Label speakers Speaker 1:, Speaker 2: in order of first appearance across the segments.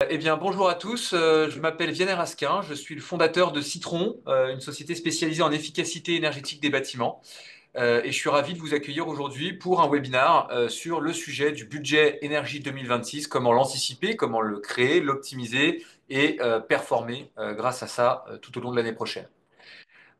Speaker 1: Eh bien, bonjour à tous. Je m'appelle Vianney Raskin. Je suis le fondateur de Citron, une société spécialisée en efficacité énergétique des bâtiments. Et je suis ravi de vous accueillir aujourd'hui pour un webinar sur le sujet du budget énergie 2026, comment l'anticiper, comment le créer, l'optimiser et performer grâce à ça tout au long de l'année prochaine.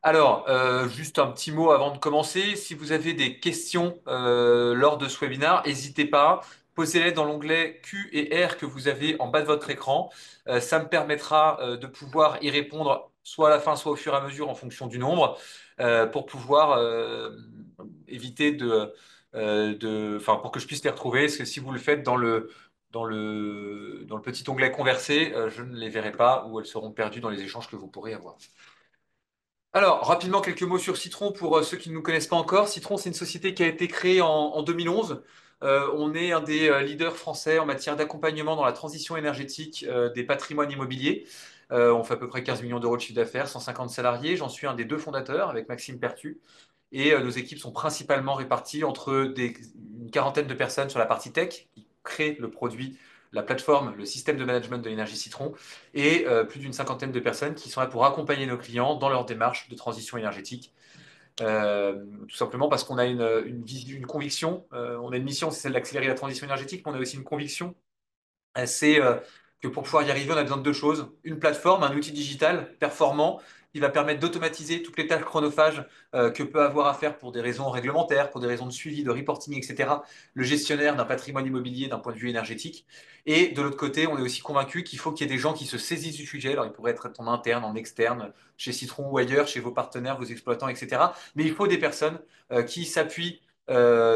Speaker 1: Alors, juste un petit mot avant de commencer. Si vous avez des questions lors de ce webinaire, n'hésitez pas. Posez-les dans l'onglet Q et R que vous avez en bas de votre écran. Ça me permettra de pouvoir y répondre soit à la fin, soit au fur et à mesure en fonction du nombre, pour pouvoir éviter enfin, pour que je puisse les retrouver. Parce que si vous le faites dans le petit onglet Converser, je ne les verrai pas ou elles seront perdues dans les échanges que vous pourrez avoir. Alors, rapidement, quelques mots sur Citron pour ceux qui ne nous connaissent pas encore. Citron, c'est une société qui a été créée en 2011. On est un des leaders français en matière d'accompagnement dans la transition énergétique des patrimoines immobiliers. On fait à peu près 15 millions d'euros de chiffre d'affaires, 150 salariés. J'en suis un des deux fondateurs avec Maxime Pertu. Et nos équipes sont principalement réparties entre une quarantaine de personnes sur la partie tech, qui crée le produit, la plateforme, le système de management de l'énergie Citron, et plus d'une cinquantaine de personnes qui sont là pour accompagner nos clients dans leur démarche de transition énergétique. Tout simplement parce qu'on a une conviction, on a une mission, c'est celle d'accélérer la transition énergétique, mais on a aussi une conviction, c'est que pour pouvoir y arriver, on a besoin de deux choses. Une plateforme, un outil digital performant qui va permettre d'automatiser toutes les tâches chronophages que peut avoir à faire pour des raisons réglementaires, pour des raisons de suivi, de reporting, etc. Le gestionnaire d'un patrimoine immobilier d'un point de vue énergétique. Et de l'autre côté, on est aussi convaincu qu'il faut qu'il y ait des gens qui se saisissent du sujet. Alors, il pourrait être en interne, en externe, chez Citron ou ailleurs, chez vos partenaires, vos exploitants, etc. Mais il faut des personnes qui s'appuient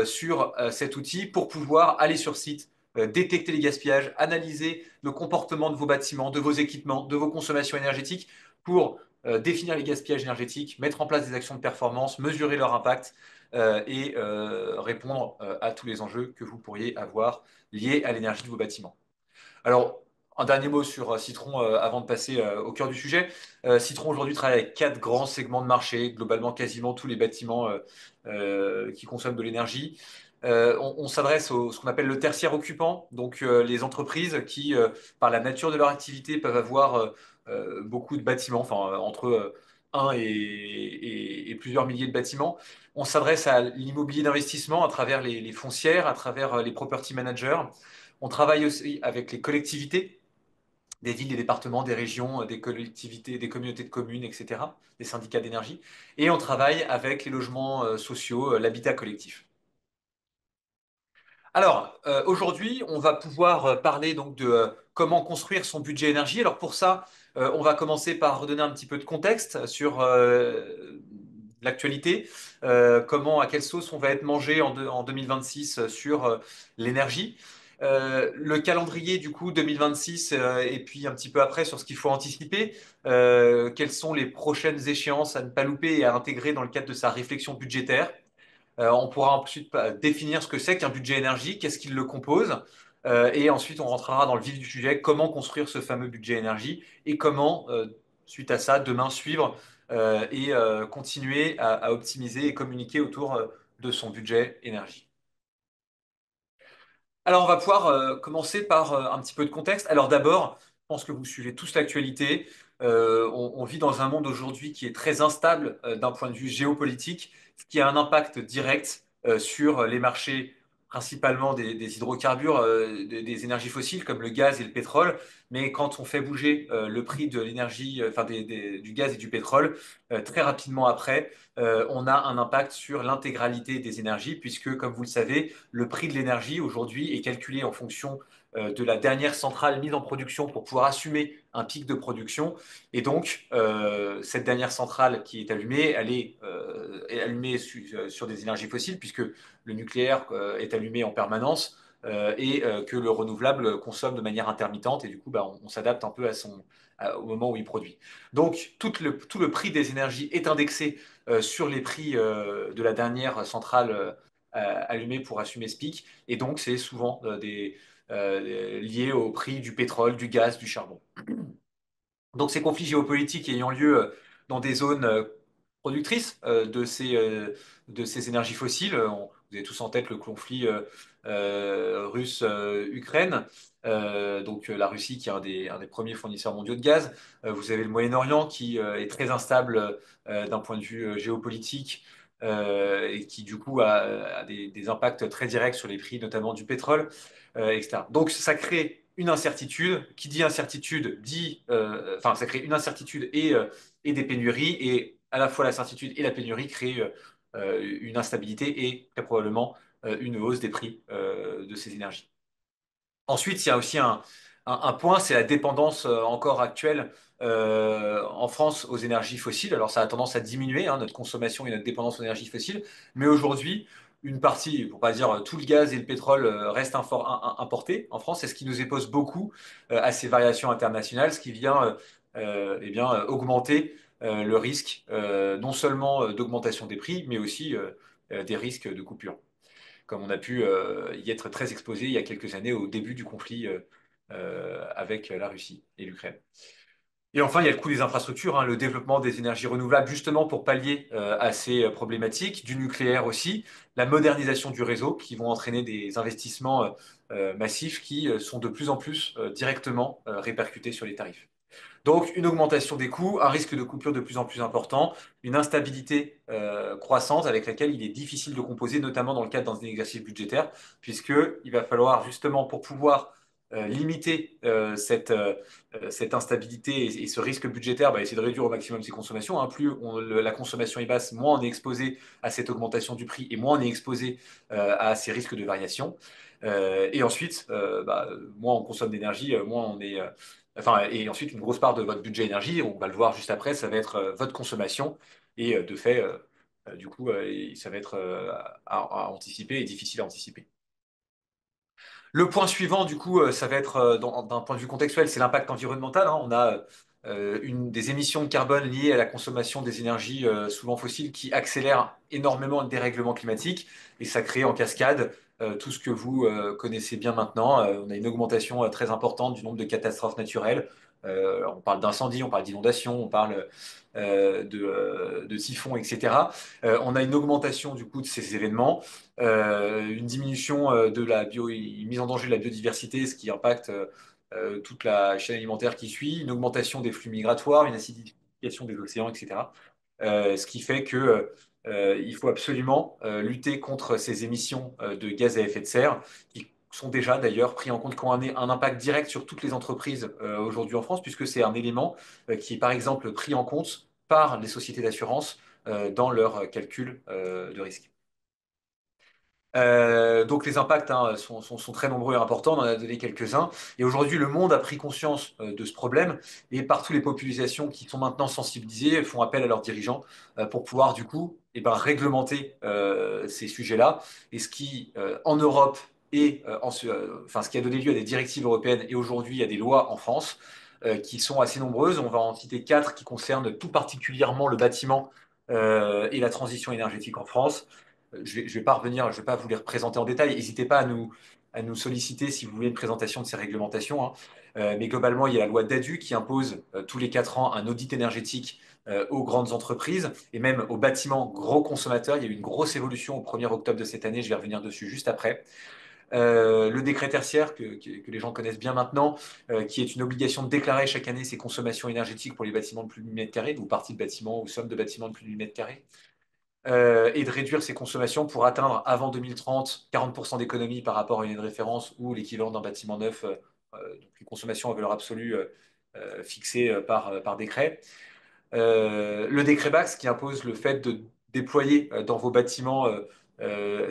Speaker 1: sur cet outil pour pouvoir aller sur site, détecter les gaspillages, analyser le comportement de vos bâtiments, de vos équipements, de vos consommations énergétiques pour définir les gaspillages énergétiques, mettre en place des actions de performance, mesurer leur impact et répondre à tous les enjeux que vous pourriez avoir liés à l'énergie de vos bâtiments. Alors, un dernier mot sur Citron avant de passer au cœur du sujet. Citron aujourd'hui travaille avec quatre grands segments de marché, globalement quasiment tous les bâtiments qui consomment de l'énergie. On s'adresse au ce qu'on appelle le tertiaire occupant, donc les entreprises qui, par la nature de leur activité, peuvent avoir beaucoup de bâtiments, enfin entre un et plusieurs milliers de bâtiments. On s'adresse à l'immobilier d'investissement à travers les foncières, à travers les property managers. On travaille aussi avec les collectivités, des villes, des départements, des régions, des collectivités, des communautés de communes, etc., des syndicats d'énergie. Et on travaille avec les logements sociaux, l'habitat collectif. Alors, aujourd'hui, on va pouvoir parler donc de comment construire son budget énergie. Alors pour ça, on va commencer par redonner un petit peu de contexte sur l'actualité, comment, à quelle sauce on va être mangé en 2026 sur l'énergie. Le calendrier du coup 2026 et puis un petit peu après sur ce qu'il faut anticiper, quelles sont les prochaines échéances à ne pas louper et à intégrer dans le cadre de sa réflexion budgétaire. On pourra ensuite définir ce que c'est qu'un budget énergie, qu'est-ce qui le compose, et ensuite on rentrera dans le vif du sujet, comment construire ce fameux budget énergie et comment, suite à ça, demain suivre et continuer à optimiser et communiquer autour de son budget énergie. Alors, on va pouvoir commencer par un petit peu de contexte. Alors d'abord, je pense que vous suivez tous l'actualité. On vit dans un monde aujourd'hui qui est très instable d'un point de vue géopolitique, ce qui a un impact direct sur les marchés, principalement des hydrocarbures, des énergies fossiles comme le gaz et le pétrole. Mais quand on fait bouger le prix de l'énergie, enfin du gaz et du pétrole, très rapidement après, on a un impact sur l'intégralité des énergies, puisque, comme vous le savez, le prix de l'énergie aujourd'hui est calculé en fonction de la dernière centrale mise en production pour pouvoir assumer un pic de production. Et donc, cette dernière centrale qui est allumée, elle est allumée sur des énergies fossiles, puisque le nucléaire est allumé en permanence. Et que le renouvelable consomme de manière intermittente et du coup bah, on s'adapte un peu au moment où il produit. Donc tout le prix des énergies est indexé sur les prix de la dernière centrale allumée pour assumer ce pic. Et donc, c'est souvent lié au prix du pétrole, du gaz, du charbon. Donc, ces conflits géopolitiques ayant lieu dans des zones productrices de ces énergies fossiles, Vous avez tous en tête le conflit russe-Ukraine. La Russie qui est un des premiers fournisseurs mondiaux de gaz. Vous avez le Moyen-Orient qui est très instable d'un point de vue géopolitique et qui du coup a des impacts très directs sur les prix, notamment du pétrole, etc. Donc ça crée une incertitude. Qui dit incertitude dit, enfin ça crée une incertitude et des pénuries et à la fois la certitude et la pénurie créent une instabilité et très probablement une hausse des prix de ces énergies. Ensuite, il y a aussi un point, c'est la dépendance encore actuelle en France aux énergies fossiles. Alors, ça a tendance à diminuer, hein, notre consommation et notre dépendance aux énergies fossiles. Mais aujourd'hui, une partie, pour pas dire tout le gaz et le pétrole, reste importé en France. Et ce qui nous expose beaucoup à ces variations internationales, ce qui vient augmenter le risque non seulement d'augmentation des prix, mais aussi des risques de coupure comme on a pu y être très exposé il y a quelques années au début du conflit avec la Russie et l'Ukraine. Et enfin, il y a le coût des infrastructures, hein, le développement des énergies renouvelables, justement pour pallier à ces problématiques, du nucléaire aussi, la modernisation du réseau, qui vont entraîner des investissements massifs qui sont de plus en plus directement répercutés sur les tarifs. Donc, une augmentation des coûts, un risque de coupure de plus en plus important, une instabilité croissante avec laquelle il est difficile de composer, notamment dans le cadre d'un exercice budgétaire, puisqu'il va falloir justement pour pouvoir limiter cette instabilité et ce risque budgétaire, essayer de réduire au maximum ses consommations, hein. Plus la consommation est basse, moins on est exposé à cette augmentation du prix et moins on est exposé à ces risques de variation. Et ensuite, moins on consomme d'énergie, moins on est enfin, et ensuite, une grosse part de votre budget énergie, on va le voir juste après, ça va être votre consommation. Et de fait, du coup, ça va être à anticiper et difficile à anticiper. Le point suivant, du coup, ça va être d'un point de vue contextuel, c'est l'impact environnemental, hein. On a des émissions de carbone liées à la consommation des énergies souvent fossiles qui accélèrent énormément le dérèglement climatique et ça crée en cascade tout ce que vous connaissez bien maintenant. On a une augmentation très importante du nombre de catastrophes naturelles. On parle d'incendies, on parle d'inondations, on parle de typhons, etc. On a une augmentation du coup de ces événements une diminution une mise en danger de la biodiversité, ce qui impacte toute la chaîne alimentaire qui suit, une augmentation des flux migratoires, une acidification des océans, etc. Ce qui fait que il faut absolument lutter contre ces émissions de gaz à effet de serre qui sont déjà d'ailleurs pris en compte, qui ont un impact direct sur toutes les entreprises aujourd'hui en France, puisque c'est un élément qui est par exemple pris en compte par les sociétés d'assurance dans leur calcul de risque. Donc les impacts hein, sont très nombreux et importants, on en a donné quelques-uns. Et aujourd'hui, le monde a pris conscience de ce problème et partout les populations qui sont maintenant sensibilisées font appel à leurs dirigeants pour pouvoir du coup réglementer ces sujets-là. Et ce qui en Europe enfin ce qui a donné lieu à des directives européennes et aujourd'hui à des lois en France qui sont assez nombreuses. On va en citer quatre qui concernent tout particulièrement le bâtiment et la transition énergétique en France. Je vais pas revenir, je vais pas vous les représenter en détail. N'hésitez pas à nous solliciter si vous voulez une présentation de ces réglementations, hein. Mais globalement, il y a la loi DADU qui impose tous les 4 ans un audit énergétique aux grandes entreprises et même aux bâtiments gros consommateurs. Il y a eu une grosse évolution au 1er octobre de cette année, je vais revenir dessus juste après. Le décret tertiaire que les gens connaissent bien maintenant, qui est une obligation de déclarer chaque année ses consommations énergétiques pour les bâtiments de plus de 1000 mètres carrés ou parties de bâtiments ou sommes de bâtiments de plus de 1000 mètres carrés et de réduire ses consommations pour atteindre avant 2030 40% d'économie par rapport à une année de référence ou l'équivalent d'un bâtiment neuf, donc une consommation à valeur absolue fixée par décret. Le décret BAX qui impose le fait de déployer dans vos bâtiments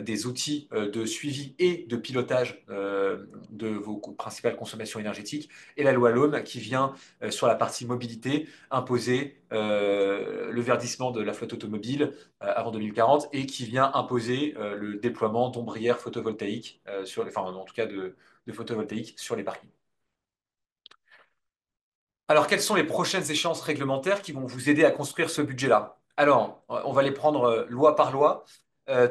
Speaker 1: des outils de suivi et de pilotage de vos principales consommations énergétiques, et la loi LOM qui vient sur la partie mobilité imposer le verdissement de la flotte automobile avant 2040 et qui vient imposer le déploiement d'ombrières photovoltaïques enfin en tout cas de photovoltaïques sur les parkings. Alors, quelles sont les prochaines échéances réglementaires qui vont vous aider à construire ce budget-là? Alors, on va les prendre loi par loi.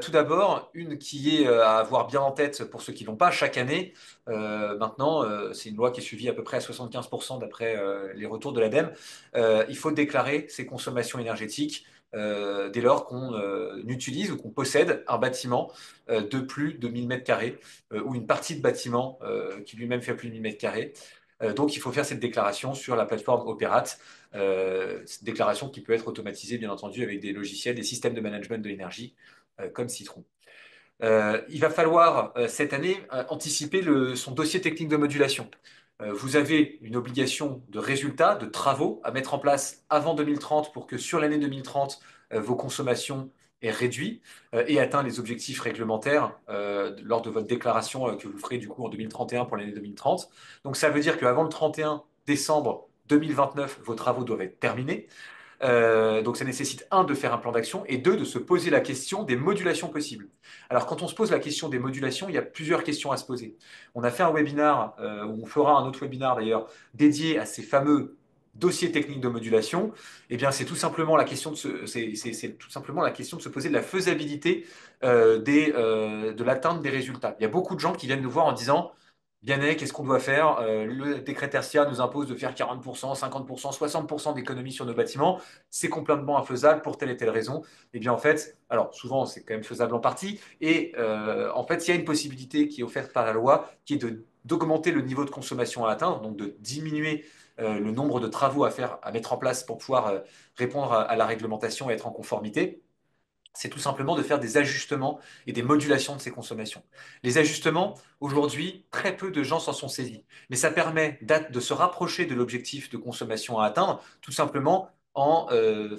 Speaker 1: Tout d'abord, une qui est à avoir bien en tête pour ceux qui ne l'ont pas chaque année. Maintenant, c'est une loi qui est suivie à peu près à 75% d'après les retours de l'ADEME. Il faut déclarer ses consommations énergétiques dès lors qu'on utilise ou qu'on possède un bâtiment de plus de 1000 mètres carrés ou une partie de bâtiment qui lui-même fait plus de 1000 mètres carrés. Donc, il faut faire cette déclaration sur la plateforme Operate, cette déclaration qui peut être automatisée, bien entendu, avec des logiciels, des systèmes de management de l'énergie comme Citron. Il va falloir cette année anticiper son dossier technique de modulation. Vous avez une obligation de résultat, de travaux à mettre en place avant 2030 pour que sur l'année 2030, vos consommations aient réduit et atteint les objectifs réglementaires lors de votre déclaration que vous ferez du coup en 2031 pour l'année 2030. Donc ça veut dire qu'avant le 31 décembre 2029, vos travaux doivent être terminés. Donc ça nécessite, un, de faire un plan d'action et deux, de se poser la question des modulations possibles. Alors quand on se pose la question des modulations, il y a plusieurs questions à se poser. On a fait un webinar, ou on fera un autre webinar d'ailleurs, dédié à ces fameux dossiers techniques de modulation. Eh bien, c'est tout simplement la question c'est tout simplement la question de se poser de la faisabilité de l'atteinte des résultats. Il y a beaucoup de gens qui viennent nous voir en disant Vianney, qu'est-ce qu'on doit faire? Le décret tertiaire nous impose de faire 40%, 50%, 60% d'économies sur nos bâtiments. C'est complètement infaisable pour telle et telle raison. Eh bien, en fait, alors souvent, c'est quand même faisable en partie. Et en fait, il y a une possibilité qui est offerte par la loi, qui est d'augmenter le niveau de consommation à atteindre, donc de diminuer le nombre de travaux à faire, à mettre en place pour pouvoir répondre à la réglementation et être en conformité. C'est tout simplement de faire des ajustements et des modulations de ces consommations. Les ajustements, aujourd'hui, très peu de gens s'en sont saisis, mais ça permet de se rapprocher de l'objectif de consommation à atteindre, tout simplement en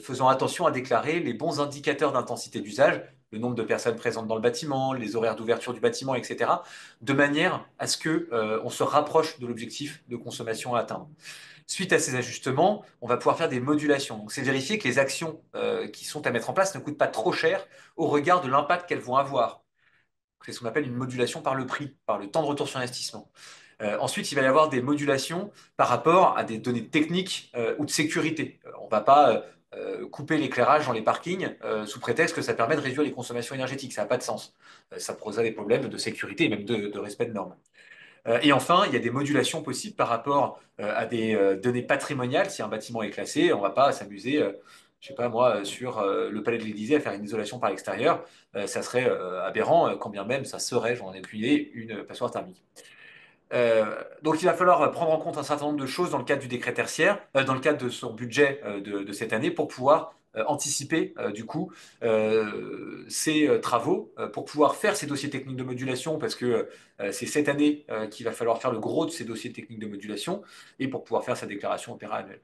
Speaker 1: faisant attention à déclarer les bons indicateurs d'intensité d'usage, le nombre de personnes présentes dans le bâtiment, les horaires d'ouverture du bâtiment, etc., de manière à ce que on se rapproche de l'objectif de consommation à atteindre. Suite à ces ajustements, on va pouvoir faire des modulations. Donc, c'est vérifier que les actions qui sont à mettre en place ne coûtent pas trop cher au regard de l'impact qu'elles vont avoir. C'est ce qu'on appelle une modulation par le prix, par le temps de retour sur investissement. Ensuite, il va y avoir des modulations par rapport à des données techniques ou de sécurité. On ne va pas couper l'éclairage dans les parkings sous prétexte que ça permet de réduire les consommations énergétiques. Ça n'a pas de sens. Ça poserait des problèmes de sécurité et même de respect de normes. Et enfin, il y a des modulations possibles par rapport à des données patrimoniales. Si un bâtiment est classé, on ne va pas s'amuser, je sais pas moi, sur le palais de l'Élysée à faire une isolation par l'extérieur. Ça serait aberrant, quand bien même ça serait, j'en ai aucune idée, une passoire thermique. Donc il va falloir prendre en compte un certain nombre de choses dans le cadre du décret tertiaire, dans le cadre de son budget de cette année, pour pouvoir anticiper du coup ces travaux, pour pouvoir faire ces dossiers techniques de modulation, parce que c'est cette année qu'il va falloir faire le gros de ces dossiers techniques de modulation, et pour pouvoir faire sa déclaration opéra annuelle.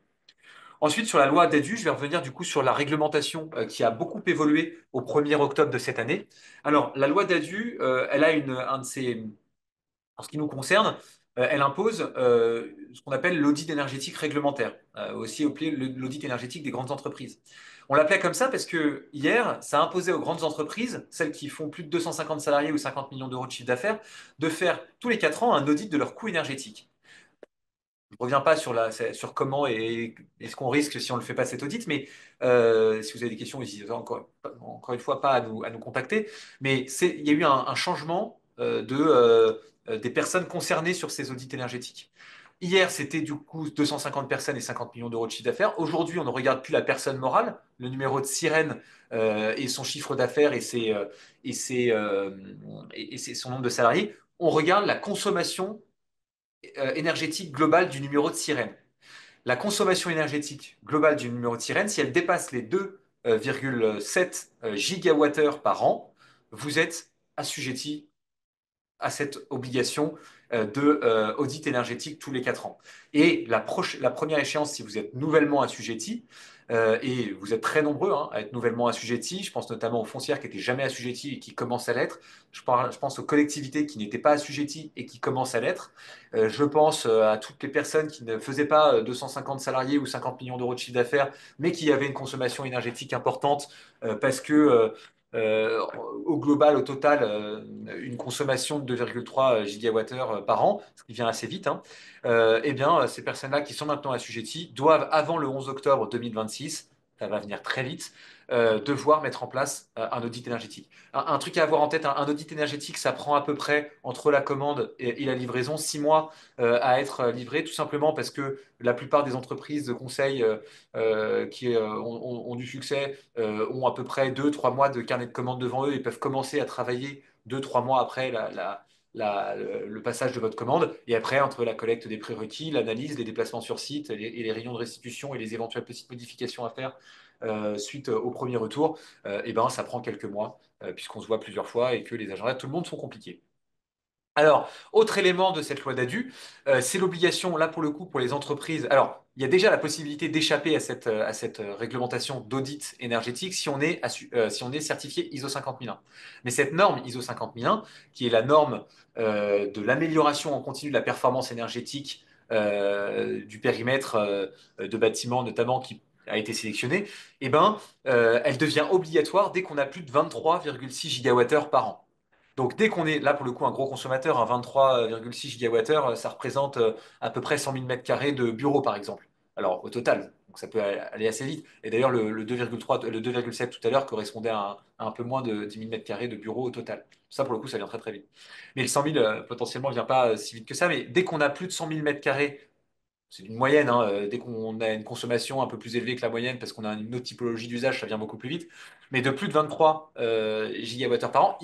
Speaker 1: Ensuite, sur la loi DADU, je vais revenir du coup sur la réglementation qui a beaucoup évolué au 1er octobre de cette année. Alors, la loi DADU, elle a un de ses en ce qui nous concerne, elle impose ce qu'on appelle l'audit énergétique réglementaire, aussi appelé l'audit énergétique des grandes entreprises. On l'appelait comme ça parce que hier, ça imposait aux grandes entreprises, celles qui font plus de 250 salariés ou 50 millions d'euros de chiffre d'affaires, de faire tous les 4 ans un audit de leur coût énergétique. Je ne reviens pas sur comment et ce qu'on risque si on ne le fait pas cet audit, mais si vous avez des questions, n'hésitez encore une fois pas à nous contacter. Mais il y a eu un changement des personnes concernées sur ces audits énergétiques. Hier, c'était du coup 250 personnes et 50 millions d'euros de chiffre d'affaires. Aujourd'hui, on ne regarde plus la personne morale, le numéro de sirène et son chiffre d'affaires et son nombre de salariés. On regarde la consommation énergétique globale du numéro de sirène. La consommation énergétique globale du numéro de sirène, si elle dépasse les 2,7 gigawattheures par an, vous êtes assujetti à cette obligation de audit énergétique tous les 4 ans. Et la première échéance, si vous êtes nouvellement assujetti, et vous êtes très nombreux à être nouvellement assujettis, je pense notamment aux foncières qui n'étaient jamais assujetties et qui commencent à l'être, je pense aux collectivités qui n'étaient pas assujetties et qui commencent à l'être, je pense à toutes les personnes qui ne faisaient pas 250 salariés ou 50 millions d'euros de chiffre d'affaires, mais qui avaient une consommation énergétique importante parce que au global, au total, une consommation de 2,3 gigawattheures par an, ce qui vient assez vite, eh bien, ces personnes-là qui sont maintenant assujetties doivent, avant le 11 octobre 2026, ça va venir très vite, devoir mettre en place un audit énergétique. Un truc à avoir en tête, un audit énergétique, ça prend à peu près entre la commande et la livraison 6 mois à être livré, tout simplement parce que la plupart des entreprises de conseil qui ont du succès ont à peu près 2, 3 mois de carnet de commandes devant eux et peuvent commencer à travailler 2, 3 mois après le passage de votre commande. Et après, entre la collecte des prérequis, l'analyse, les déplacements sur site et les rayons de restitution et les éventuelles petites modifications à faire suite au premier retour, et ben, ça prend quelques mois, puisqu'on se voit plusieurs fois et que les agendas de tout le monde sont compliqués. Alors, autre élément de cette loi d'ADU, c'est l'obligation, là pour le coup, pour les entreprises. Alors, il y a déjà la possibilité d'échapper à cette réglementation d'audit énergétique si on est, si on est certifié ISO 50001. Mais cette norme ISO 50001, qui est la norme de l'amélioration en continu de la performance énergétique du périmètre de bâtiments notamment qui a été sélectionné, eh ben, elle devient obligatoire dès qu'on a plus de 23,6 gigawattheures par an. Donc dès qu'on est là pour le coup un gros consommateur, un 23,6 gigawattheures, ça représente à peu près 100 000 mètres carrés de bureaux par exemple. Alors au total, donc ça peut aller assez vite. Et d'ailleurs le 2,3, le 2,7 tout à l'heure correspondait à un peu moins de 10 000 mètres carrés de bureaux au total. Ça pour le coup ça vient très très vite. Mais le 100 000 potentiellement vient pas si vite que ça. Mais dès qu'on a plus de 100 000 mètres carrés, c'est une moyenne, hein, dès qu'on a une consommation un peu plus élevée que la moyenne parce qu'on a une autre typologie d'usage, ça vient beaucoup plus vite. Mais de plus de 23 gigawattheures par an,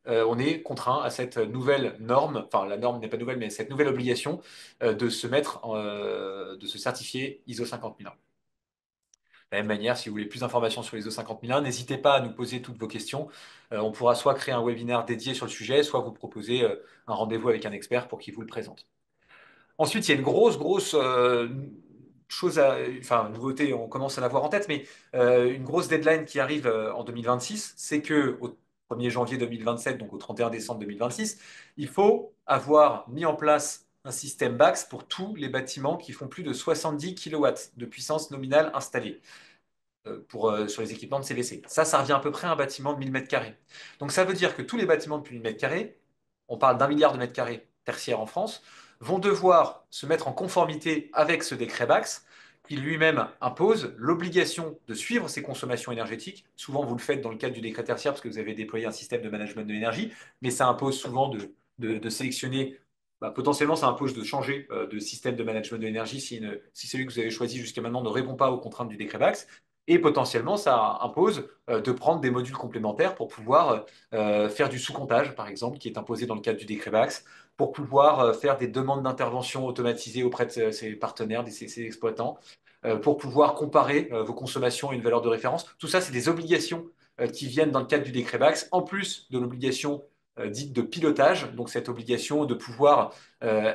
Speaker 1: on est contraint à cette nouvelle norme, enfin la norme n'est pas nouvelle, mais cette nouvelle obligation de se certifier ISO 50001. De la même manière, si vous voulez plus d'informations sur l'ISO 50001, n'hésitez pas à nous poser toutes vos questions. On pourra soit créer un webinaire dédié sur le sujet, soit vous proposer un rendez-vous avec un expert pour qu'il vous le présente. Ensuite, il y a une grosse enfin, nouveauté, on commence à l'avoir en tête, mais une grosse deadline qui arrive en 2026, c'est que au 1er janvier 2027, donc au 31 décembre 2026, il faut avoir mis en place un système BACS pour tous les bâtiments qui font plus de 70 kilowatts de puissance nominale installée sur les équipements de CVC. Ça revient à peu près à un bâtiment de 1000 mètres carrés. Donc ça veut dire que tous les bâtiments de plus de 1000 mètres carrés, on parle d'un milliard de mètres carrés tertiaires en France, vont devoir se mettre en conformité avec ce décret BACS qui lui-même impose l'obligation de suivre ses consommations énergétiques. Souvent, vous le faites dans le cadre du décret tertiaire parce que vous avez déployé un système de management de l'énergie, mais ça impose souvent de sélectionner. Potentiellement, ça impose de changer de système de management de l'énergie si celui que vous avez choisi jusqu'à maintenant ne répond pas aux contraintes du décret BACS. Et potentiellement, ça impose de prendre des modules complémentaires pour pouvoir faire du sous-comptage, par exemple, qui est imposé dans le cadre du décret BACS, pour pouvoir faire des demandes d'intervention automatisées auprès de ses partenaires, ses exploitants, pour pouvoir comparer vos consommations à une valeur de référence. Tout ça, c'est des obligations qui viennent dans le cadre du décret BACS, en plus de l'obligation dite de pilotage, donc cette obligation de pouvoir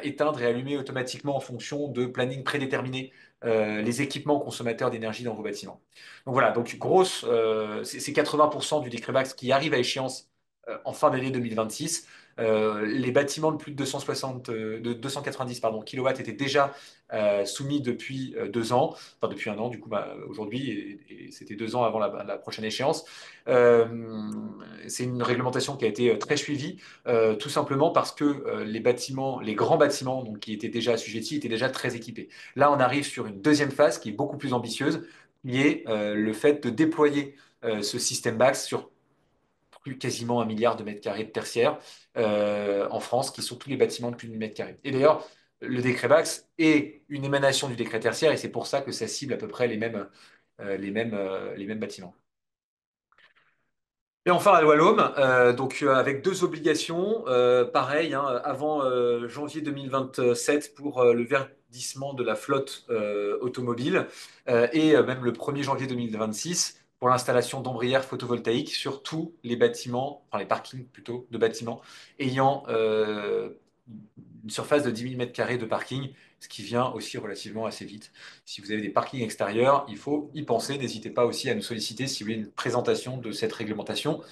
Speaker 1: éteindre et allumer automatiquement en fonction de planning prédéterminés les équipements consommateurs d'énergie dans vos bâtiments. Donc voilà, donc c'est 80% du décret BACS qui arrive à échéance en fin d'année 2026. Les bâtiments de plus de 290 kilowatts étaient déjà soumis depuis 2 ans, enfin depuis un an du coup aujourd'hui, et c'était 2 ans avant la prochaine échéance. C'est une réglementation qui a été très suivie, tout simplement parce que les grands bâtiments donc, qui étaient déjà assujettis étaient déjà très équipés. Là, on arrive sur une deuxième phase qui est beaucoup plus ambitieuse, qui est le fait de déployer ce système BACS sur plus quasiment un milliard de mètres carrés de tertiaire en France, qui sont tous les bâtiments de plus de 1000 mètres carrés. Et d'ailleurs, le décret BACS est une émanation du décret tertiaire, et c'est pour ça que ça cible à peu près les mêmes bâtiments. Et enfin, la loi LOM, avec deux obligations, pareil, hein, avant janvier 2027 pour le verdissement de la flotte automobile et même le 1er janvier 2026 pour l'installation d'ombrières photovoltaïques sur tous les bâtiments, enfin les parkings plutôt, de bâtiments ayant une surface de 10 000 mètres carrés de parking, ce qui vient aussi relativement assez vite. Si vous avez des parkings extérieurs, il faut y penser. N'hésitez pas aussi à nous solliciter si vous voulez une présentation de cette réglementation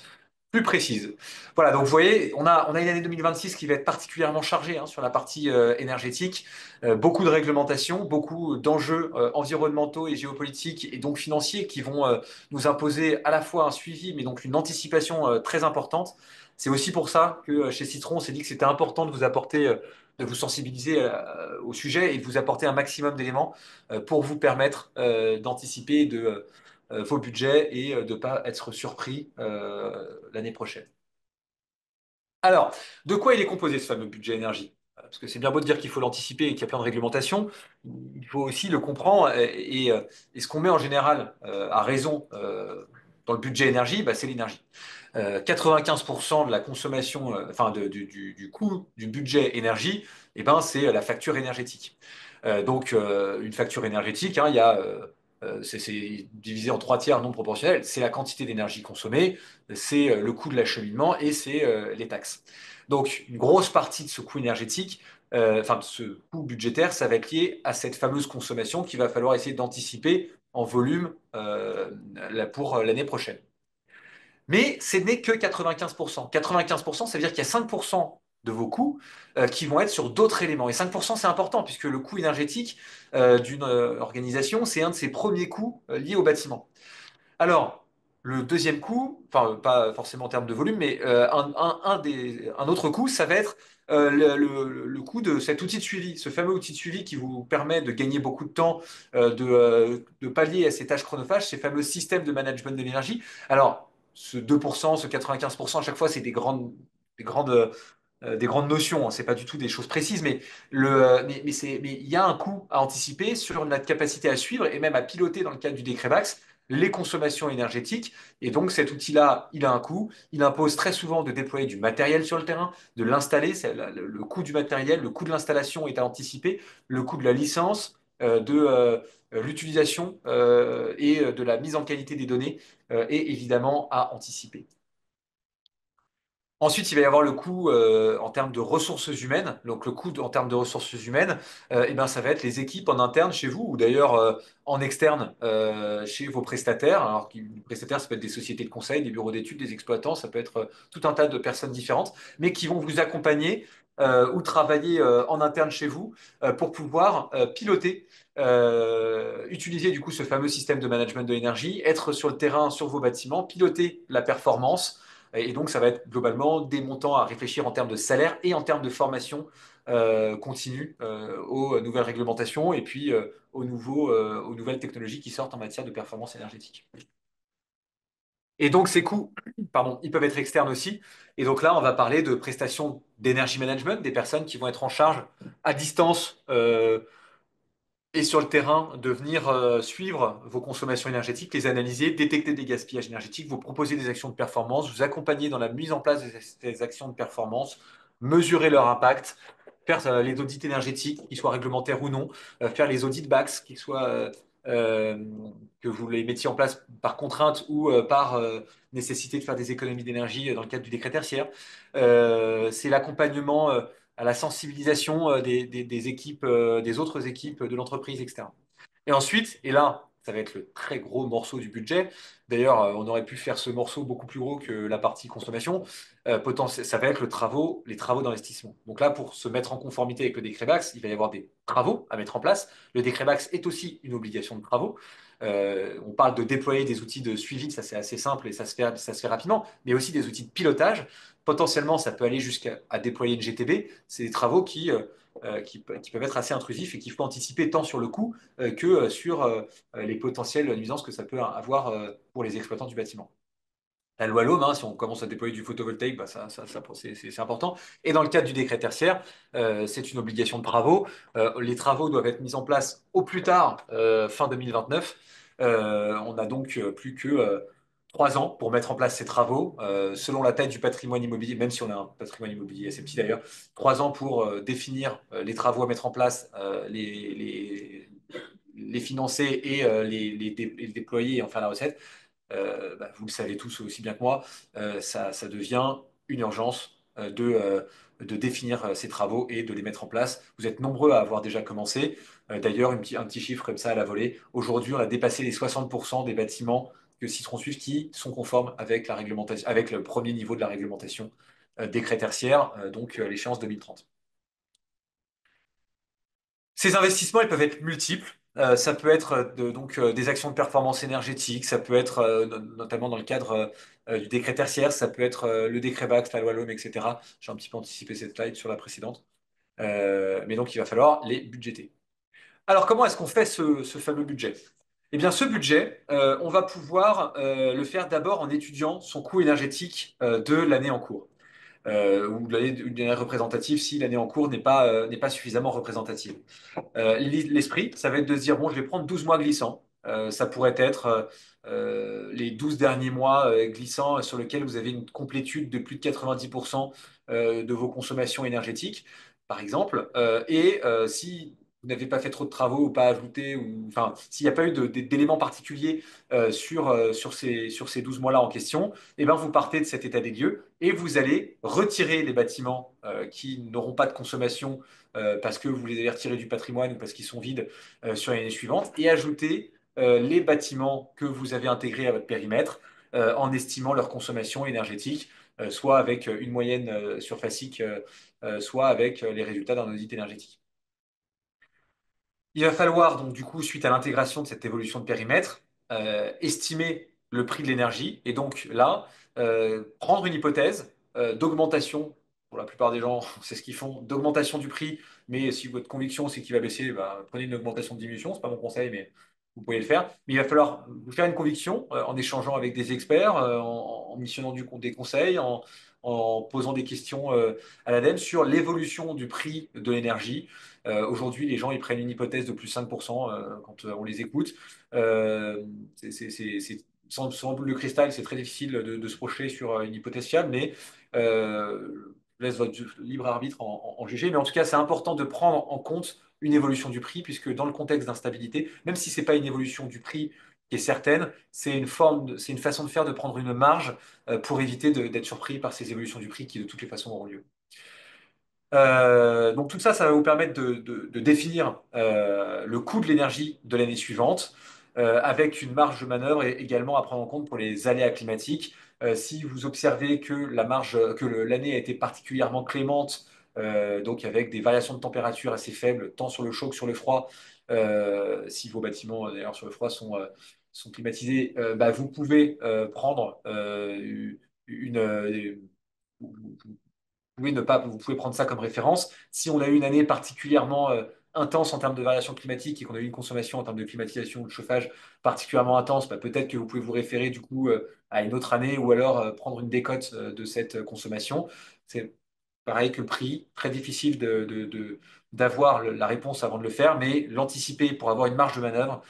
Speaker 1: plus précise. Voilà, donc vous voyez, on a une année 2026 qui va être particulièrement chargée hein, sur la partie énergétique. Beaucoup de réglementations, beaucoup d'enjeux environnementaux et géopolitiques et donc financiers qui vont nous imposer à la fois un suivi, mais donc une anticipation très importante. C'est aussi pour ça que chez Citron, on s'est dit que c'était important de vous apporter de vous sensibiliser au sujet et de vous apporter un maximum d'éléments pour vous permettre d'anticiper vos budgets et de ne pas être surpris l'année prochaine. Alors, de quoi il est composé ce fameux budget énergie? Parce que c'est bien beau de dire qu'il faut l'anticiper et qu'il y a plein de réglementations, il faut aussi le comprendre. Et ce qu'on met en général à raison dans le budget énergie, bah, c'est l'énergie. 95% de la consommation, enfin du coût du budget énergie, eh ben, c'est la facture énergétique. Une facture énergétique, hein, il y a, c'est divisé en trois tiers non proportionnels. C'est la quantité d'énergie consommée, c'est le coût de l'acheminement et c'est les taxes. Donc, une grosse partie de ce coût énergétique, enfin de ce coût budgétaire, ça va être lié à cette fameuse consommation qu'il va falloir essayer d'anticiper en volume pour l'année prochaine. Mais ce n'est que 95%. 95%, ça veut dire qu'il y a 5% de vos coûts qui vont être sur d'autres éléments. Et 5%, c'est important, puisque le coût énergétique d'une organisation, c'est un de ses premiers coûts liés au bâtiment. Alors, le deuxième coût, enfin pas forcément en termes de volume, mais un autre coût, ça va être le coût de cet outil de suivi, ce fameux outil de suivi qui vous permet de gagner beaucoup de temps, de pallier à ces tâches chronophages, ces fameux systèmes de management de l'énergie. Alors, ce 2%, ce 95%, à chaque fois, c'est des grandes notions, hein, c'est pas du tout des choses précises, mais il y a un coût à anticiper sur notre capacité à suivre et même à piloter dans le cadre du décret Bax les consommations énergétiques. Et donc cet outil-là, il a un coût. Il impose très souvent de déployer du matériel sur le terrain, de l'installer. Le coût du matériel, le coût de l'installation est à anticiper, le coût de la licence, de l'utilisation et de la mise en qualité des données est évidemment à anticiper. Ensuite, il va y avoir le coût en termes de ressources humaines. Donc, le coût en termes de ressources humaines, eh ben, ça va être les équipes en interne chez vous ou d'ailleurs en externe chez vos prestataires. Alors, les prestataires, ça peut être des sociétés de conseil, des bureaux d'études, des exploitants, ça peut être tout un tas de personnes différentes, mais qui vont vous accompagner ou travailler en interne chez vous pour pouvoir piloter, utiliser du coup ce fameux système de management de l'énergie, être sur le terrain, sur vos bâtiments, piloter la performance et donc, ça va être globalement des montants à réfléchir en termes de salaire et en termes de formation continue aux nouvelles réglementations et puis aux nouvelles technologies qui sortent en matière de performance énergétique. Et donc, ces coûts, pardon, ils peuvent être externes aussi. Et donc là, on va parler de prestations d'énergie management, des personnes qui vont être en charge à distance et sur le terrain de venir suivre vos consommations énergétiques, les analyser, détecter des gaspillages énergétiques, vous proposer des actions de performance, vous accompagner dans la mise en place de ces actions de performance, mesurer leur impact, faire les audits énergétiques, qu'ils soient réglementaires ou non, faire les audits BAX, euh, que vous les mettiez en place par contrainte ou par nécessité de faire des économies d'énergie dans le cadre du décret tertiaire. C'est l'accompagnement à la sensibilisation des équipes, des autres équipes de l'entreprise, etc. Et ensuite, et là, ça va être le très gros morceau du budget. D'ailleurs, on aurait pu faire ce morceau beaucoup plus gros que la partie consommation. Ça va être les travaux d'investissement. Donc là, pour se mettre en conformité avec le décret Bax, il va y avoir des travaux à mettre en place. Le décret Bax est aussi une obligation de travaux. On parle de déployer des outils de suivi, ça c'est assez simple et ça se fait rapidement, mais aussi des outils de pilotage. Potentiellement, ça peut aller jusqu'à déployer une GTB. C'est des travaux qui peuvent être assez intrusifs et qu'il faut anticiper tant sur le coût que sur les potentielles nuisances que ça peut avoir pour les exploitants du bâtiment. La loi LOM, hein, si on commence à déployer du photovoltaïque, bah c'est important. Et dans le cadre du décret tertiaire, c'est une obligation de travaux. Les travaux doivent être mis en place au plus tard fin 2029. On a donc plus que 3 ans pour mettre en place ces travaux, selon la taille du patrimoine immobilier, même si on a un patrimoine immobilier assez petit d'ailleurs. 3 ans pour définir les travaux à mettre en place, les financer et les déployer et en faire la recette. Bah, vous le savez tous aussi bien que moi, ça devient une urgence de définir ces travaux et de les mettre en place. Vous êtes nombreux à avoir déjà commencé. D'ailleurs, un petit chiffre comme ça à la volée. Aujourd'hui, on a dépassé les 60% des bâtiments que Citron suivent qui sont conformes avec la réglementation, avec le premier niveau de la réglementation décret tertiaire, donc à l'échéance 2030. Ces investissements, ils peuvent être multiples. Ça peut être des actions de performance énergétique, ça peut être notamment dans le cadre du décret tertiaire, ça peut être le décret Bax, la loi LOM, etc. J'ai un petit peu anticipé cette slide sur la précédente. Mais donc, il va falloir les budgéter. Alors, comment est-ce qu'on fait ce fameux budget? Eh bien, ce budget, on va pouvoir le faire d'abord en étudiant son coût énergétique de l'année en cours, ou de l'année représentative si l'année en cours n'est pas suffisamment représentative. L'esprit, ça va être de se dire, bon, je vais prendre 12 mois glissants. Ça pourrait être les 12 derniers mois glissants sur lesquels vous avez une complétude de plus de 90% de vos consommations énergétiques, par exemple. Si vous n'avez pas fait trop de travaux ou pas ajouté, ou enfin, s'il n'y a pas eu d'éléments particuliers sur ces 12 mois-là en question, eh ben, vous partez de cet état des lieux et vous allez retirer les bâtiments qui n'auront pas de consommation parce que vous les avez retirés du patrimoine ou parce qu'ils sont vides sur l'année suivante, et ajouter les bâtiments que vous avez intégrés à votre périmètre en estimant leur consommation énergétique, soit avec une moyenne surfacique, soit avec les résultats d'un audit énergétique. Il va falloir donc du coup, suite à l'intégration de cette évolution de périmètre, estimer le prix de l'énergie et donc là, prendre une hypothèse d'augmentation. Pour la plupart des gens, c'est ce qu'ils font, d'augmentation du prix. Mais si votre conviction c'est qu'il va baisser, bah, prenez une augmentation de diminution. C'est pas mon conseil, mais vous pouvez le faire. Mais il va falloir vous faire une conviction en échangeant avec des experts, en missionnant des conseils, en posant des questions à l'ADEME sur l'évolution du prix de l'énergie. Aujourd'hui, les gens ils prennent une hypothèse de plus 5% quand on les écoute. Euh, sans boule de cristal, c'est très difficile de se projeter sur une hypothèse fiable, mais je laisse votre libre arbitre en juger. Mais en tout cas, c'est important de prendre en compte une évolution du prix, puisque dans le contexte d'instabilité, même si ce n'est pas une évolution du prix qui est certaine, c'est une façon de faire de prendre une marge pour éviter d'être surpris par ces évolutions du prix qui de toutes les façons auront lieu. Donc tout ça, ça va vous permettre de définir le coût de l'énergie de l'année suivante, avec une marge de manœuvre et également à prendre en compte pour les aléas climatiques. Si vous observez que l'année a été particulièrement clémente, donc avec des variations de température assez faibles, tant sur le chaud que sur le froid, si vos bâtiments d'ailleurs sur le froid sont climatisés, bah, vous pouvez prendre une, pouvez ne pas, vous pouvez prendre ça comme référence. Si on a eu une année particulièrement intense en termes de variation climatique et qu'on a eu une consommation en termes de climatisation ou de chauffage particulièrement intense, bah, peut-être que vous pouvez vous référer du coup à une autre année ou alors prendre une décote de cette consommation. C'est pareil que le prix, très difficile d'avoir la réponse avant de le faire, mais l'anticiper pour avoir une marge de manœuvre,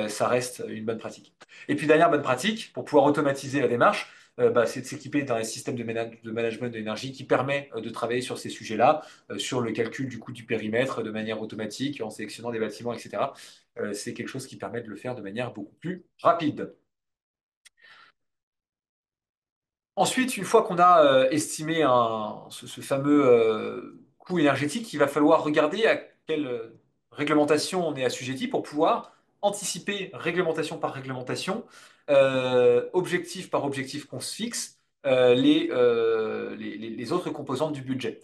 Speaker 1: ça reste une bonne pratique. Et puis dernière bonne pratique, pour pouvoir automatiser la démarche, bah, c'est de s'équiper d'un système de management de l'énergie qui permet de travailler sur ces sujets-là, sur le calcul du coût du périmètre de manière automatique, en sélectionnant des bâtiments, etc. C'est quelque chose qui permet de le faire de manière beaucoup plus rapide. Ensuite, une fois qu'on a estimé ce fameux coût énergétique, il va falloir regarder à quelle réglementation on est assujetti pour pouvoir anticiper réglementation par réglementation, objectif par objectif qu'on se fixe, les autres composantes du budget.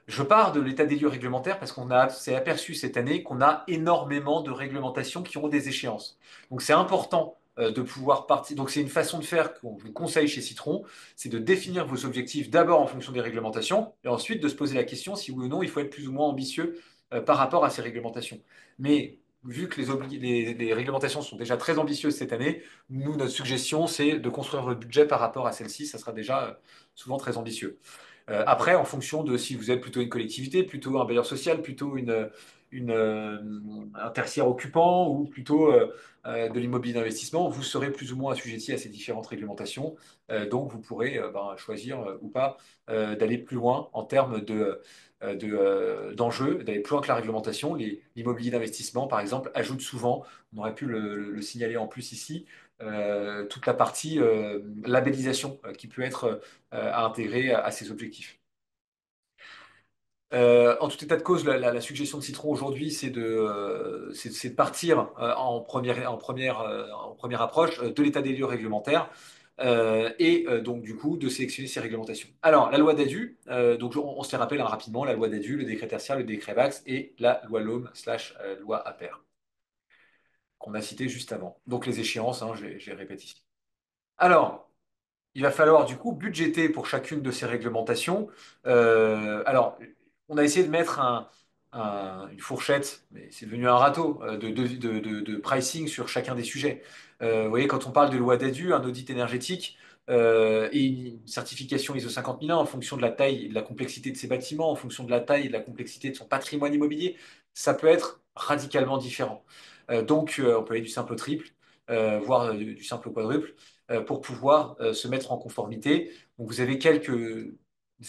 Speaker 1: Je pars de l'état des lieux réglementaire parce s'est aperçu cette année qu'on a énormément de réglementations qui ont des échéances. Donc c'est important de pouvoir partir. Donc c'est une façon de faire qu'on vous conseille chez Citron, c'est de définir vos objectifs d'abord en fonction des réglementations et ensuite de se poser la question si oui ou non il faut être plus ou moins ambitieux par rapport à ces réglementations. Mais vu que les réglementations sont déjà très ambitieuses cette année, nous, notre suggestion, c'est de construire votre budget par rapport à celle-ci. Ça sera déjà souvent très ambitieux. Après, en fonction de si vous êtes plutôt une collectivité, plutôt un bailleur social, plutôt un tertiaire occupant ou plutôt de l'immobilier d'investissement, vous serez plus ou moins assujetti à ces différentes réglementations. Donc, vous pourrez choisir ou pas d'aller plus loin en termes d'enjeux, d'aller plus loin que la réglementation. L'immobilier d'investissement, par exemple, ajoute souvent, on aurait pu le signaler en plus ici, toute la partie labellisation qui peut être à intégrer à ces objectifs. En tout état de cause, la suggestion de Citron aujourd'hui, c'est de partir en première approche de l'état des lieux réglementaire donc du coup de sélectionner ces réglementations. Alors, la loi DADU, donc on se les rappelle rapidement, la loi DADU, le décret tertiaire, le décret VAX et la loi LOM/loi APER, qu'on a cité juste avant. Donc les échéances, hein, je les répète ici. Alors, il va falloir du coup budgéter pour chacune de ces réglementations. Alors, on a essayé de mettre une fourchette, mais c'est devenu un râteau de pricing sur chacun des sujets. Vous voyez, quand on parle de loi d'ADU, un audit énergétique et une certification ISO 50001 en fonction de la taille et de la complexité de ses bâtiments, en fonction de la taille et de la complexité de son patrimoine immobilier, ça peut être radicalement différent. On peut aller du simple au triple, voire du simple au quadruple, pour pouvoir se mettre en conformité. Donc, vous avez quelques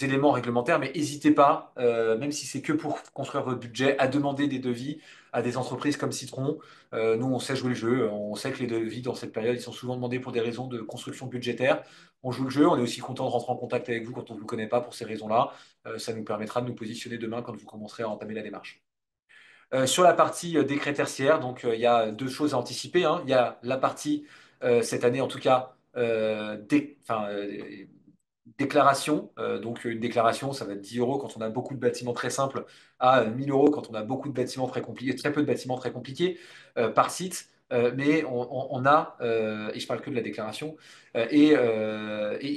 Speaker 1: éléments réglementaires, mais n'hésitez pas, même si c'est que pour construire votre budget, à demander des devis à des entreprises comme Citron. Nous, on sait jouer le jeu, on sait que les devis dans cette période, ils sont souvent demandés pour des raisons de construction budgétaire. On joue le jeu, on est aussi content de rentrer en contact avec vous quand on ne vous connaît pas pour ces raisons-là. Ça nous permettra de nous positionner demain quand vous commencerez à entamer la démarche. Sur la partie décret tertiaire, il y a deux choses à anticiper, hein. Il y a la partie, cette année en tout cas, déclaration. Une déclaration, ça va être 10 euros quand on a beaucoup de bâtiments très simples à 1000 euros quand on a beaucoup de bâtiments très compliqués, très peu de bâtiments très compliqués par site. Mais on a, et je parle que de la déclaration, et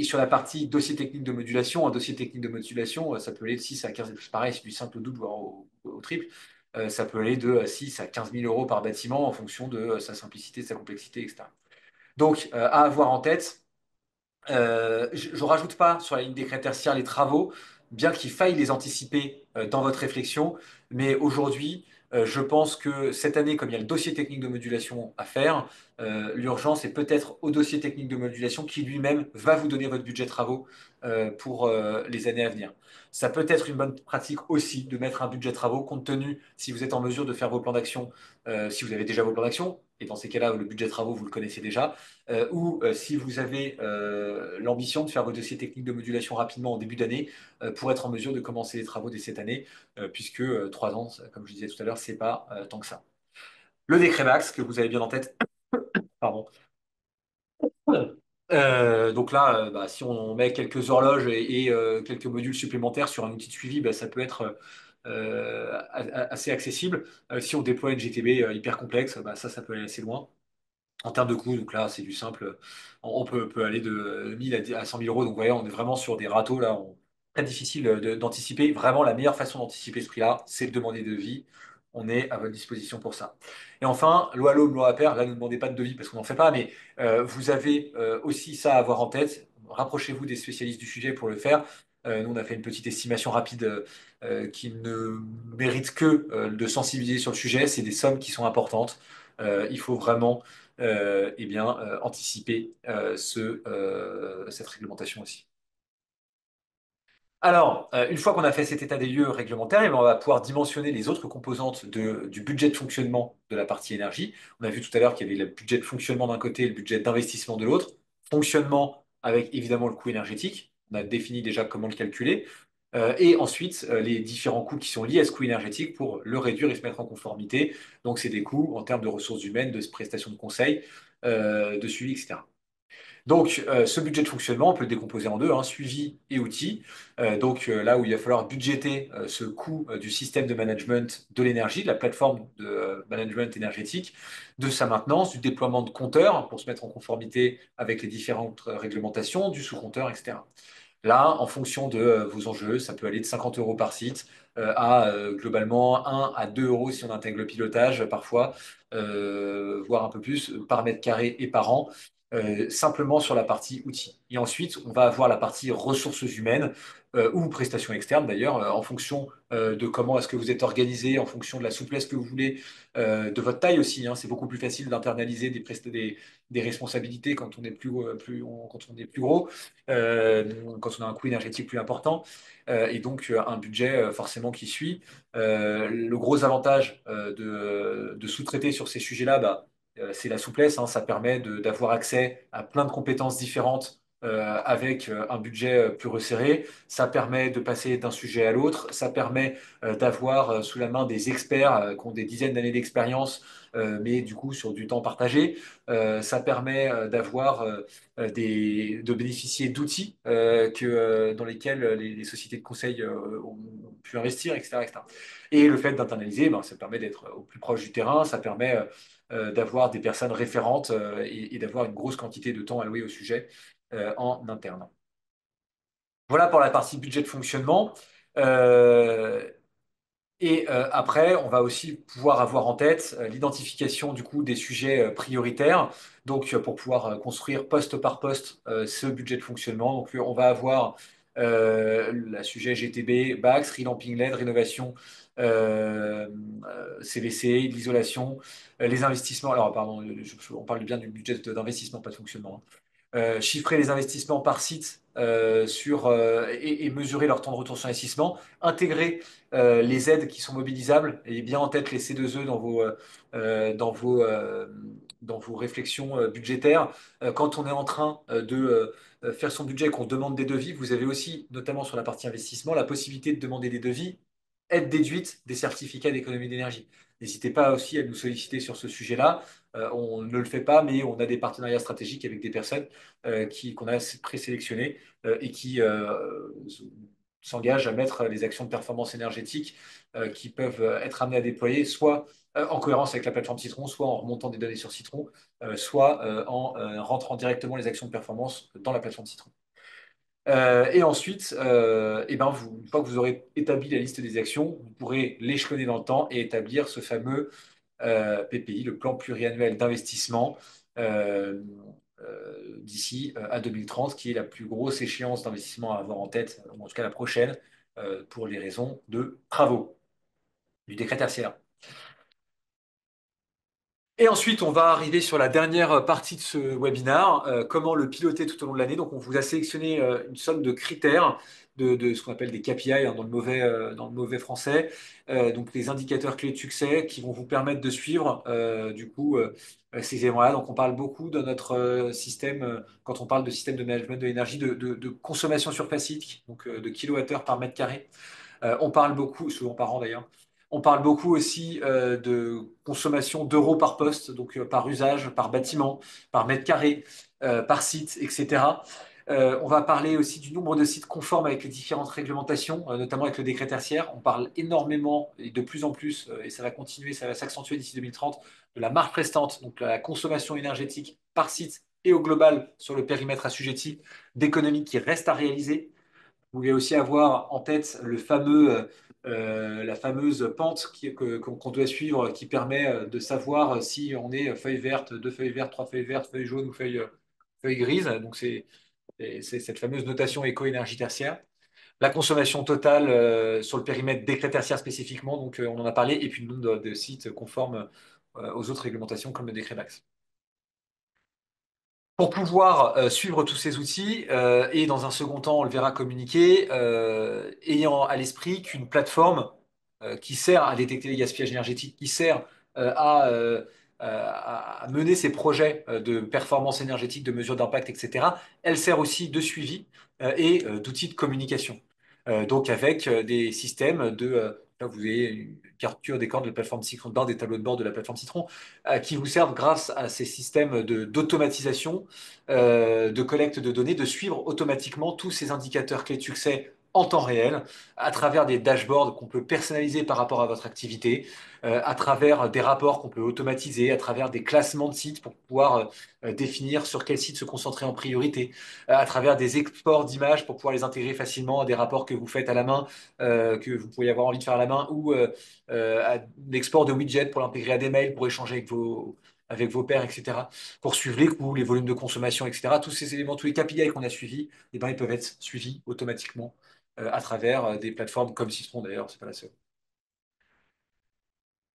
Speaker 1: sur la partie dossier technique de modulation, un dossier technique de modulation, ça peut aller de 6 à 15, pareil, c'est du simple au double, voire au triple. Ça peut aller de 6 à 15 000 euros par bâtiment en fonction de sa simplicité, de sa complexité, etc. À avoir en tête, je ne rajoute pas sur la ligne des critères tertiaires les travaux, bien qu'il faille les anticiper dans votre réflexion. Mais aujourd'hui, je pense que cette année, comme il y a le dossier technique de modulation à faire, l'urgence est peut-être au dossier technique de modulation qui lui-même va vous donner votre budget travaux pour les années à venir. Ça peut être une bonne pratique aussi de mettre un budget travaux compte tenu si vous êtes en mesure de faire vos plans d'action, si vous avez déjà vos plans d'action, et dans ces cas-là, le budget travaux, vous le connaissez déjà, ou si vous avez l'ambition de faire vos dossiers techniques de modulation rapidement en début d'année pour être en mesure de commencer les travaux dès cette année, puisque 3 ans, comme je disais tout à l'heure, c'est pas tant que ça. Le décret max, que vous avez bien en tête, pardon. Si on met quelques horloges et quelques modules supplémentaires sur un outil de suivi, bah, ça peut être assez accessible. Si on déploie une GTB hyper complexe, bah, ça peut aller assez loin. En termes de coûts, donc là, c'est du simple. On peut aller de 1000 à 100 000 euros. Donc, vous voyez, on est vraiment sur des râteaux là. Très difficile d'anticiper. Vraiment, la meilleure façon d'anticiper ce prix-là, c'est de demander de devis. On est à votre disposition pour ça. Et enfin, loi l'homme, loi à pair. Là, ne demandez pas de devis parce qu'on n'en fait pas, mais vous avez aussi ça à avoir en tête. Rapprochez-vous des spécialistes du sujet pour le faire. Nous, on a fait une petite estimation rapide qui ne mérite que de sensibiliser sur le sujet. C'est des sommes qui sont importantes. Il faut vraiment anticiper cette réglementation aussi. Alors, une fois qu'on a fait cet état des lieux réglementaire, on va pouvoir dimensionner les autres composantes du budget de fonctionnement de la partie énergie. On a vu tout à l'heure qu'il y avait le budget de fonctionnement d'un côté et le budget d'investissement de l'autre. Fonctionnement avec évidemment le coût énergétique. On a défini déjà comment le calculer. Et ensuite, les différents coûts qui sont liés à ce coût énergétique pour le réduire et se mettre en conformité. Donc, c'est des coûts en termes de ressources humaines, de prestations de conseil, de suivi, etc. Ce budget de fonctionnement, on peut le décomposer en deux, hein, suivi et outils. Là où il va falloir budgéter ce coût du système de management de l'énergie, de la plateforme de management énergétique, de sa maintenance, du déploiement de compteurs pour se mettre en conformité avec les différentes réglementations, du sous-compteur, etc. Là, en fonction de vos enjeux, ça peut aller de 50 euros par site à globalement 1 à 2 euros si on intègre le pilotage parfois, voire un peu plus par mètre carré et par an, simplement sur la partie outils. Et ensuite, on va avoir la partie ressources humaines ou prestations externes d'ailleurs, en fonction de comment est-ce que vous êtes organisé, en fonction de la souplesse que vous voulez, de votre taille aussi, hein. C'est beaucoup plus facile d'internaliser des responsabilités quand on est quand on est plus gros quand on a un coût énergétique plus important un budget forcément qui suit. Le gros avantage de sous-traiter sur ces sujets-là, c'est la souplesse, hein. Ça permet d'avoir accès à plein de compétences différentes avec un budget plus resserré. Ça permet de passer d'un sujet à l'autre. Ça permet d'avoir sous la main des experts qui ont des dizaines d'années d'expérience, mais du coup sur du temps partagé. Ça permet de bénéficier d'outils dans lesquels les sociétés de conseil ont pu investir, etc., etc. Et le fait d'internaliser, ça permet d'être au plus proche du terrain, ça permet d'avoir des personnes référentes et d'avoir une grosse quantité de temps alloué au sujet en interne. Voilà pour la partie budget de fonctionnement. Euh, Et après, on va aussi pouvoir avoir en tête l'identification du coup des sujets prioritaires, donc pour pouvoir construire poste par poste ce budget de fonctionnement. Donc on va avoir le sujet GTB, BAX, revamping LED, rénovation, euh, CVC, l'isolation, les investissements. Alors pardon, on parle bien du budget d'investissement, pas de fonctionnement, hein. Chiffrer les investissements par site et mesurer leur temps de retour sur investissement, intégrer les aides qui sont mobilisables et bien en tête les C2E dans dans vos réflexions budgétaires. Quand on est en train de faire son budget et qu'on demande des devis, vous avez aussi, notamment sur la partie investissement, la possibilité de demander des devis, aide déduite des certificats d'économie d'énergie. N'hésitez pas aussi à nous solliciter sur ce sujet-là. On ne le fait pas, mais on a des partenariats stratégiques avec des personnes qu'on a présélectionnées et qui s'engagent à mettre les actions de performance énergétique qui peuvent être amenées à déployer, soit en cohérence avec la plateforme Citron, soit en remontant des données sur Citron, soit en rentrant directement les actions de performance dans la plateforme Citron. Et ensuite, une fois que vous aurez établi la liste des actions, vous pourrez l'échelonner dans le temps et établir ce fameux PPI, le plan pluriannuel d'investissement, euh, d'ici à 2030, qui est la plus grosse échéance d'investissement à avoir en tête, ou en tout cas la prochaine, pour les raisons de travaux du décret tertiaire. Et ensuite, on va arriver sur la dernière partie de ce webinaire, comment le piloter tout au long de l'année. Donc, on vous a sélectionné une somme de critères de ce qu'on appelle des KPI hein, dans le mauvais français. Donc, les indicateurs clés de succès qui vont vous permettre de suivre ces éléments-là. Donc, on parle beaucoup dans notre système, quand on parle de système de management de l'énergie, de consommation surface hydrique, donc de kilowattheures par mètre carré. On parle beaucoup, souvent par an d'ailleurs, on parle beaucoup aussi de consommation d'euros par poste, donc par usage, par bâtiment, par mètre carré, par site, etc. On va parler aussi du nombre de sites conformes avec les différentes réglementations, notamment avec le décret tertiaire. On parle énormément et de plus en plus, et ça va continuer, ça va s'accentuer d'ici 2030, de la marge restante, donc la consommation énergétique par site et au global sur le périmètre assujetti, d'économies qui restent à réaliser. Vous pouvez aussi avoir en tête la fameuse pente qu'on doit suivre qui permet de savoir si on est feuille verte, deux feuilles vertes, trois feuilles vertes, feuille jaune ou feuille grise. Donc c'est cette fameuse notation éco-énergie tertiaire. La consommation totale sur le périmètre décret tertiaire spécifiquement, donc on en a parlé, et puis le nombre de sites conformes aux autres réglementations comme le décret max. Pour pouvoir suivre tous ces outils et dans un second temps, on le verra communiquer, ayant à l'esprit qu'une plateforme qui sert à détecter les gaspillages énergétiques, qui sert à mener ces projets de performance énergétique, de mesure d'impact, etc., elle sert aussi de suivi et d'outils de communication. Donc avec des systèmes là, vous avez une capture d'écran de la plateforme Citron, dans des tableaux de bord de la plateforme Citron, qui vous servent grâce à ces systèmes d'automatisation, de collecte de données, de suivre automatiquement tous ces indicateurs clés de succès en temps réel, à travers des dashboards qu'on peut personnaliser par rapport à votre activité, à travers des rapports qu'on peut automatiser, à travers des classements de sites pour pouvoir définir sur quel site se concentrer en priorité, à travers des exports d'images pour pouvoir les intégrer facilement à des rapports que vous faites à la main, que vous pourriez avoir envie de faire à la main, ou à l'export de widgets pour l'intégrer à des mails, pour échanger avec vos pairs, etc., pour suivre les coûts, les volumes de consommation, etc. Tous ces éléments, tous les KPI qu'on a suivis, eh ben, ils peuvent être suivis automatiquement à travers des plateformes comme Citron d'ailleurs, c'est pas la seule.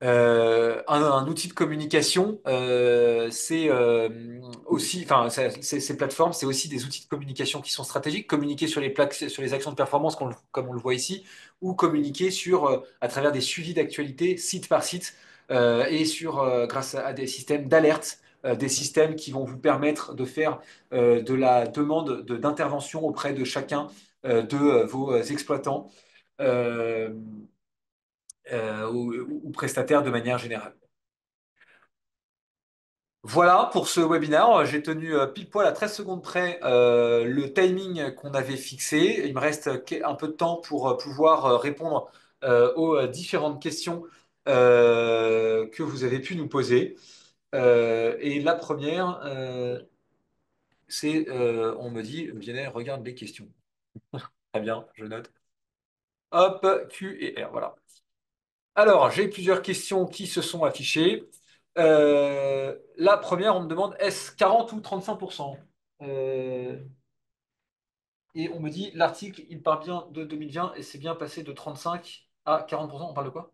Speaker 1: Un outil de communication, c'est aussi, enfin, ces plateformes, c'est aussi des outils de communication qui sont stratégiques. Communiquer sur les plaques, sur les actions de performance, comme on le voit ici, ou communiquer à travers des suivis d'actualité, site par site, grâce à des systèmes d'alerte, des systèmes qui vont vous permettre de faire de la demande d'intervention auprès de chacun de vos exploitants. Euh, ou prestataires de manière générale. Voilà pour ce webinaire. J'ai tenu pile poil à 13 secondes près le timing qu'on avait fixé. Il me reste un peu de temps pour pouvoir répondre aux différentes questions que vous avez pu nous poser. Et la première, on me dit, Vianney, regarde les questions. Très bien, je note. Hop, Q et R, voilà. Alors, j'ai plusieurs questions qui se sont affichées. La première, on me demande est-ce 40 ou 35%? Euh, et on me dit l'article, il part bien de 2020 et c'est bien passé de 35 à 40%. On parle de quoi?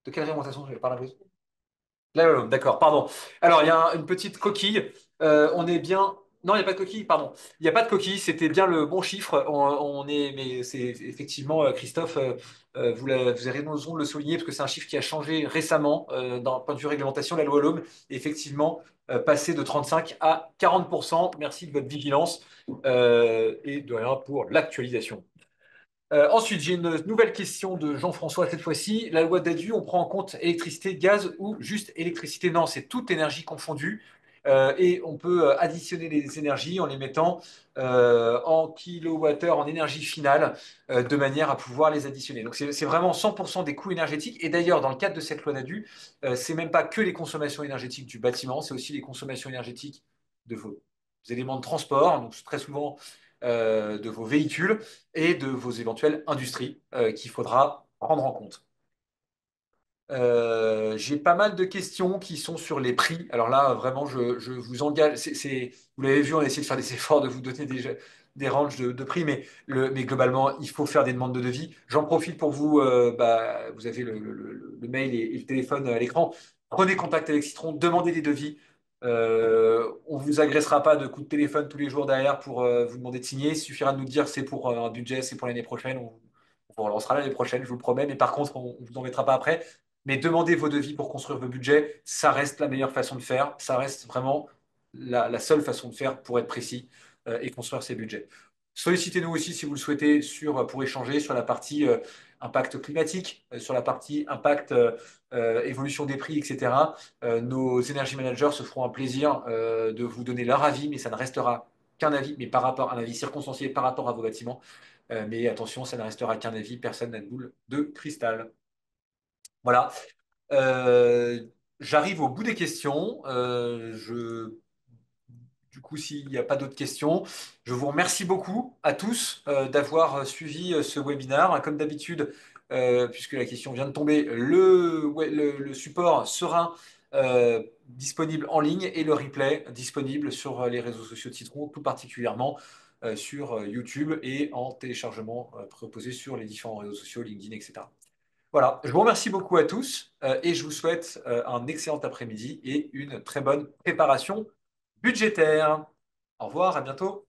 Speaker 1: De quelle réglementation? Je n'avais pas l'impression. D'accord, pardon. Alors, il y a une petite coquille. On est bien. Non, il n'y a pas de coquille, pardon. Il n'y a pas de coquille, c'était bien le bon chiffre. On est, mais c'est effectivement, Christophe, vous avez raison de le souligner, parce que c'est un chiffre qui a changé récemment d'un point de vue réglementation, la loi L'Homme, effectivement, passé de 35 à 40%. Merci de votre vigilance et de rien pour l'actualisation. Ensuite, j'ai une nouvelle question de Jean-François cette fois-ci. La loi d'Adu, on prend en compte électricité, gaz ou juste électricité? Non, c'est toute énergie confondue. Et on peut additionner les énergies en les mettant en kilowattheure, en énergie finale, de manière à pouvoir les additionner. Donc c'est vraiment 100% des coûts énergétiques. Et d'ailleurs, dans le cadre de cette loi d'Adu, c'est même pas que les consommations énergétiques du bâtiment, c'est aussi les consommations énergétiques de vos éléments de transport, donc très souvent de vos véhicules et de vos éventuelles industries qu'il faudra prendre en compte. J'ai pas mal de questions qui sont sur les prix. Alors là, vraiment, je vous engage. Vous l'avez vu, on a essayé de faire des efforts de vous donner des ranges de prix, mais globalement, il faut faire des demandes de devis. J'en profite pour vous. Vous avez le mail et le téléphone à l'écran. Prenez contact avec Citron, demandez des devis. On ne vous agressera pas de coups de téléphone tous les jours derrière pour vous demander de signer. Il suffira de nous dire c'est pour un budget, c'est pour l'année prochaine. On vous relancera l'année prochaine, je vous le promets. Mais par contre, on ne vous embêtera pas après. Mais demander vos devis pour construire vos budgets, ça reste la meilleure façon de faire. Ça reste vraiment la seule façon de faire pour être précis et construire ses budgets. Sollicitez-nous aussi si vous le souhaitez pour échanger sur la partie impact climatique, sur la partie impact évolution des prix, etc. Nos energy managers se feront un plaisir de vous donner leur avis, mais ça ne restera qu'un avis, mais par rapport à un avis circonstancié par rapport à vos bâtiments. Mais attention, ça ne restera qu'un avis, personne n'a de boule de cristal. Voilà. Euh, J'arrive au bout des questions. Du coup, s'il n'y a pas d'autres questions, je vous remercie beaucoup à tous d'avoir suivi ce webinaire. Comme d'habitude, puisque la question vient de tomber, le support sera disponible en ligne et le replay disponible sur les réseaux sociaux de Citron, tout particulièrement sur YouTube et en téléchargement proposé sur les différents réseaux sociaux, LinkedIn, etc. Voilà, je vous remercie beaucoup à tous et je vous souhaite un excellent après-midi et une très bonne préparation budgétaire. Au revoir, à bientôt.